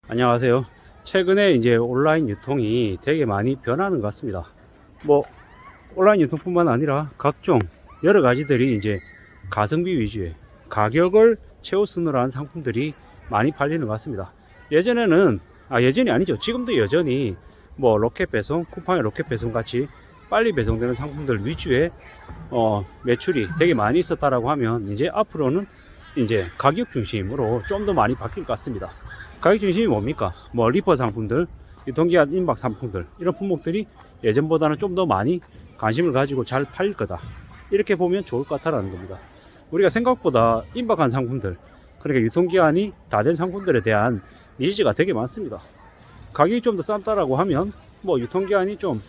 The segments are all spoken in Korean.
안녕하세요. 최근에 이제 온라인 유통이 되게 많이 변하는 것 같습니다. 뭐 온라인 유통뿐만 아니라 각종 여러 가지들이 이제 가성비 위주의 가격을 채워쓰느라 한 상품들이 많이 팔리는 것 같습니다. 예전에는 예전이 아니죠. 지금도 여전히 뭐 로켓 배송, 쿠팡의 로켓 배송 같이 빨리 배송되는 상품들 위주의 매출이 되게 많이 있었다라고 하면 이제 앞으로는 이제 가격 중심으로 좀 더 많이 바뀔 것 같습니다. 가격 중심이 뭡니까? 뭐 리퍼 상품들, 유통기한 임박 상품들, 이런 품목들이 예전보다는 좀 더 많이 관심을 가지고 잘 팔릴 거다, 이렇게 보면 좋을 것 같다라는 겁니다. 우리가 생각보다 임박한 상품들, 그러니까 유통기한이 다 된 상품들에 대한 니즈가 되게 많습니다. 가격이 좀 더 싼다라고 하면 뭐 유통기한이 좀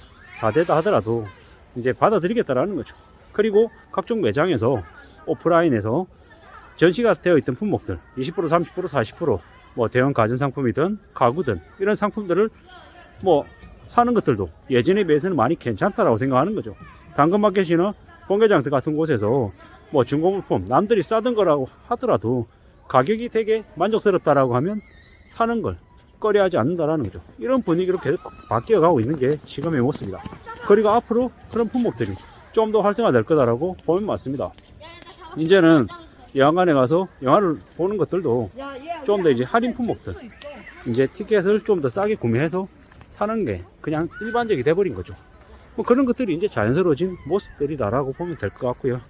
다 되다 하더라도 이제 받아들이겠다라는 거죠. 그리고 각종 매장에서, 오프라인에서 전시가 되어 있던 품목들 20%, 30%, 40%, 뭐 대형 가전상품이든 가구든 이런 상품들을 뭐 사는 것들도 예전에 비해서는 많이 괜찮다라고 생각하는 거죠. 당근마켓이나 공개장터 같은 곳에서 뭐 중고물품 남들이 싸던 거라고 하더라도 가격이 되게 만족스럽다라고 하면 사는 걸 꺼려하지 않는다라는 거죠. 이런 분위기로 계속 바뀌어가고 있는 게 지금의 모습이다. 그리고 앞으로 그런 품목들이 좀 더 활성화될 거다라고 보면 맞습니다. 이제는 영화관에 가서 영화를 보는 것들도 좀 더 이제 할인 품목들, 이제 티켓을 좀 더 싸게 구매해서 사는 게 그냥 일반적이 돼버린 거죠. 뭐 그런 것들이 이제 자연스러워진 모습들이다라고 보면 될 것 같고요.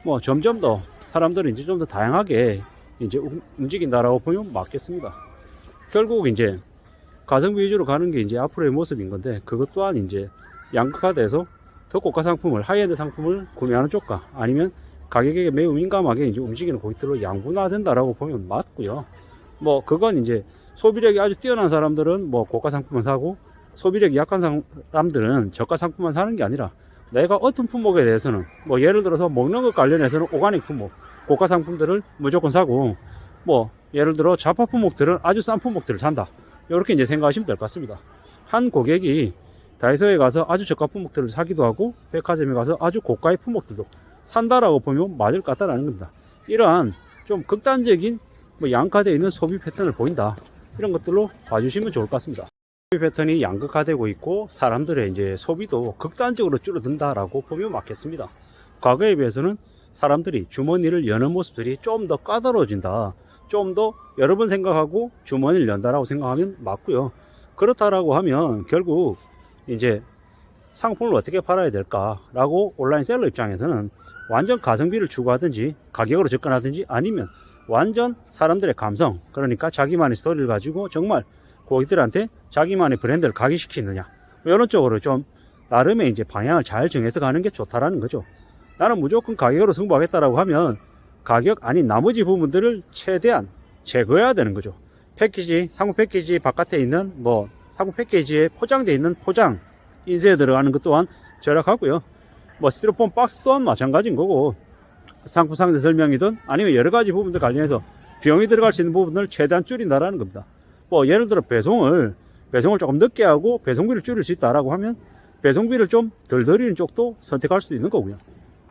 뭐 점점 더 사람들은 이제 좀 더 다양하게 이제 움직인다라고 보면 맞겠습니다. 결국 이제 가성비 위주로 가는 게 이제 앞으로의 모습인 건데, 그것 또한 이제 양극화돼서 더 고가 상품을, 하이엔드 상품을 구매하는 쪽과 아니면 가격에 매우 민감하게 이제 움직이는 고객들로 양분화된다라고 보면 맞고요. 뭐 그건 이제 소비력이 아주 뛰어난 사람들은 뭐 고가 상품만 사고, 소비력이 약한 사람들은 저가 상품만 사는 게 아니라 내가 어떤 품목에 대해서는 뭐 예를 들어서 먹는 것 관련해서는 오가닉 품목, 고가 상품들을 무조건 사고, 뭐 예를 들어 자파 품목들은 아주 싼 품목들을 산다, 이렇게 이제 생각하시면 될 것 같습니다. 한 고객이 다이소에 가서 아주 저가 품목들을 사기도 하고 백화점에 가서 아주 고가의 품목들도 산다라고 보면 맞을 것 같다라는 겁니다. 이러한 좀 극단적인 뭐 양화되어 있는 소비 패턴을 보인다, 이런 것들로 봐주시면 좋을 것 같습니다. 소비 패턴이 양극화되고 있고 사람들의 이제 소비도 극단적으로 줄어든다라고 보면 맞겠습니다. 과거에 비해서는 사람들이 주머니를 여는 모습들이 좀 더 까다로워진다, 좀 더 여러 번 생각하고 주머니를 연다라고 생각하면 맞고요. 그렇다라고 하면 결국 이제 상품을 어떻게 팔아야 될까라고 온라인 셀러 입장에서는 완전 가성비를 추구하든지 가격으로 접근하든지, 아니면 완전 사람들의 감성, 그러니까 자기만의 스토리를 가지고 정말 고객들한테 자기만의 브랜드를 각인시키느냐, 이런 쪽으로 좀 나름의 이제 방향을 잘 정해서 가는 게 좋다라는 거죠. 나는 무조건 가격으로 승부하겠다라고 하면 가격 아닌 나머지 부분들을 최대한 제거해야 되는 거죠. 패키지, 상품 패키지 바깥에 있는 뭐 상품 패키지에 포장되어 있는 포장 인쇄에 들어가는 것 또한 절약하고요. 뭐 스티로폼 박스 또한 마찬가지인 거고, 상품 상세 설명이든 아니면 여러 가지 부분들 관련해서 비용이 들어갈 수 있는 부분을 최대한 줄인다라는 겁니다. 뭐 예를 들어 배송을 조금 늦게 하고 배송비를 줄일 수 있다라고 하면 배송비를 좀 덜 들이는 쪽도 선택할 수도 있는 거고요.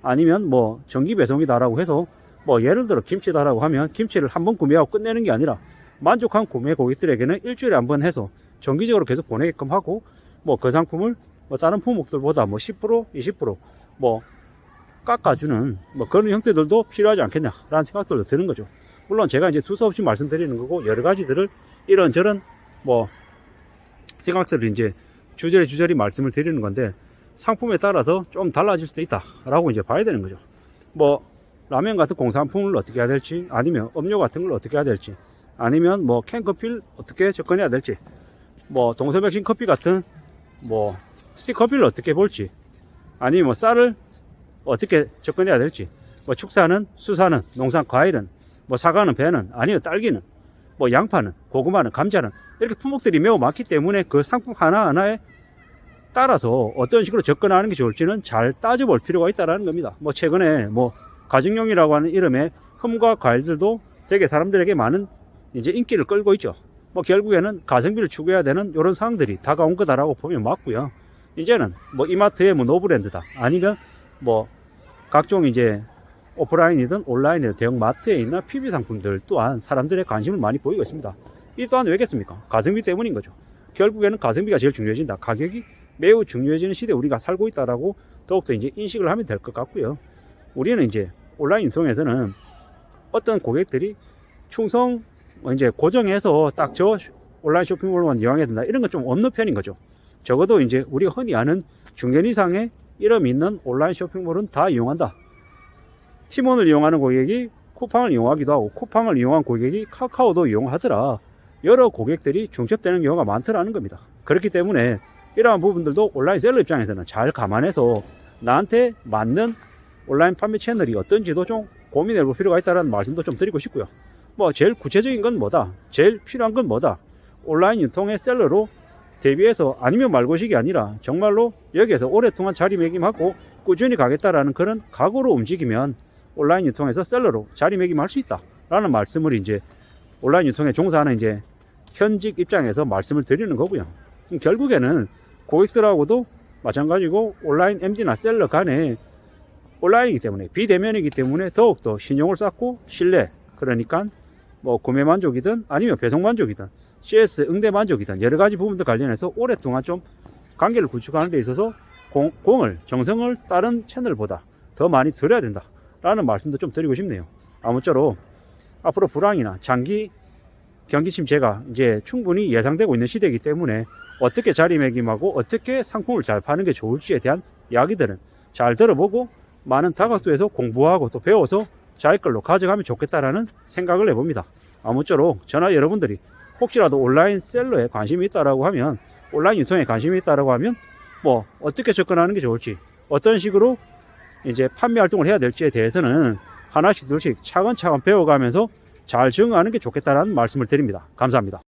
아니면 뭐 정기 배송이다라고 해서 뭐 예를 들어 김치다라고 하면 김치를 한번 구매하고 끝내는 게 아니라 만족한 구매 고객들에게는 일주일에 한 번 해서 정기적으로 계속 보내게끔 하고, 뭐 그 상품을 뭐 다른 품목들보다 뭐 10%, 20% 깎아주는 뭐 그런 형태들도 필요하지 않겠냐라는 생각들도 드는 거죠. 물론 제가 이제 두서없이 말씀드리는 거고, 여러 가지들을 이런저런 뭐 생각들을 이제 주저리 말씀을 드리는 건데, 상품에 따라서 좀 달라질 수도 있다라고 이제 봐야 되는 거죠. 뭐 라면 같은 공산품을 어떻게 해야 될지, 아니면 음료 같은 걸 어떻게 해야 될지, 아니면 뭐 캔커피를 어떻게 접근해야 될지, 뭐 동서백신 커피 같은 뭐 스틱 커피를 어떻게 볼지, 아니면 뭐 쌀을 어떻게 접근해야 될지, 뭐 축사는, 수사는, 농산 과일은, 뭐 사과는, 배는, 아니면 딸기는, 뭐 양파는, 고구마는, 감자는, 이렇게 품목들이 매우 많기 때문에 그 상품 하나하나에 따라서 어떤 식으로 접근하는 게 좋을지는 잘 따져볼 필요가 있다는 겁니다. 뭐 최근에 뭐 가정용이라고 하는 이름의 흠과 과일들도 되게 사람들에게 많은 이제 인기를 끌고 있죠. 뭐 결국에는 가성비를 추구해야 되는 이런 상황들이 다가온 거다라고 보면 맞고요. 이제는 뭐 이마트의 뭐 노브랜드다, 아니면 뭐 각종 이제 오프라인이든 온라인이든 대형 마트에 있는 PB 상품들 또한 사람들의 관심을 많이 보이고 있습니다. 이 또한 왜겠습니까? 가성비 때문인 거죠. 결국에는 가성비가 제일 중요해진다. 가격이 매우 중요해지는 시대에 우리가 살고 있다라고 더욱더 이제 인식을 하면 될 것 같고요. 우리는 이제 온라인 유통에서는 어떤 고객들이 충성 이제 고정해서 딱 저 온라인 쇼핑몰만 이용해야 된다 이런 건 좀 없는 편인 거죠. 적어도 이제 우리가 흔히 아는 중견 이상의 이름 있는 온라인 쇼핑몰은 다 이용한다. 티몬을 이용하는 고객이 쿠팡을 이용하기도 하고 쿠팡을 이용한 고객이 카카오도 이용하더라. 여러 고객들이 중첩되는 경우가 많더라는 겁니다. 그렇기 때문에 이러한 부분들도 온라인 셀러 입장에서는 잘 감안해서 나한테 맞는 온라인 판매 채널이 어떤지도 좀 고민해 볼 필요가 있다는 말씀도 좀 드리고 싶고요. 뭐 제일 구체적인 건 뭐다? 제일 필요한 건 뭐다? 온라인 유통의 셀러로 대비해서 아니면 말고식이 아니라 정말로 여기에서 오랫동안 자리매김하고 꾸준히 가겠다라는 그런 각오로 움직이면 온라인 유통에서 셀러로 자리매김할 수 있다 라는 말씀을 이제 온라인 유통에 종사하는 이제 현직 입장에서 말씀을 드리는 거고요. 결국에는 고객들하고도 마찬가지고 온라인 MD나 셀러 간에 온라인이기 때문에 비대면이기 때문에 더욱더 신용을 쌓고 신뢰, 그러니까 뭐 구매 만족이든 아니면 배송 만족이든 CS 응대 만족이든 여러 가지 부분들 관련해서 오랫동안 좀 관계를 구축하는 데 있어서 공을 정성을 다른 채널보다 더 많이 들여야 된다 라는 말씀도 좀 드리고 싶네요. 아무쪼록 앞으로 불황이나 장기 경기 침체가 이제 충분히 예상되고 있는 시대이기 때문에 어떻게 자리매김하고 어떻게 상품을 잘 파는 게 좋을지에 대한 이야기들은 잘 들어보고 많은 다각도에서 공부하고 또 배워서 자기 걸로 가져가면 좋겠다라는 생각을 해봅니다. 아무쪼록 저나 여러분들이 혹시라도 온라인 셀러에 관심이 있다라고 하면 온라인 유통에 관심이 있다라고 하면 뭐 어떻게 접근하는 게 좋을지 어떤 식으로 이제 판매 활동을 해야 될지에 대해서는 하나씩 둘씩 차근차근 배워가면서 잘 적응하는 게 좋겠다라는 말씀을 드립니다. 감사합니다.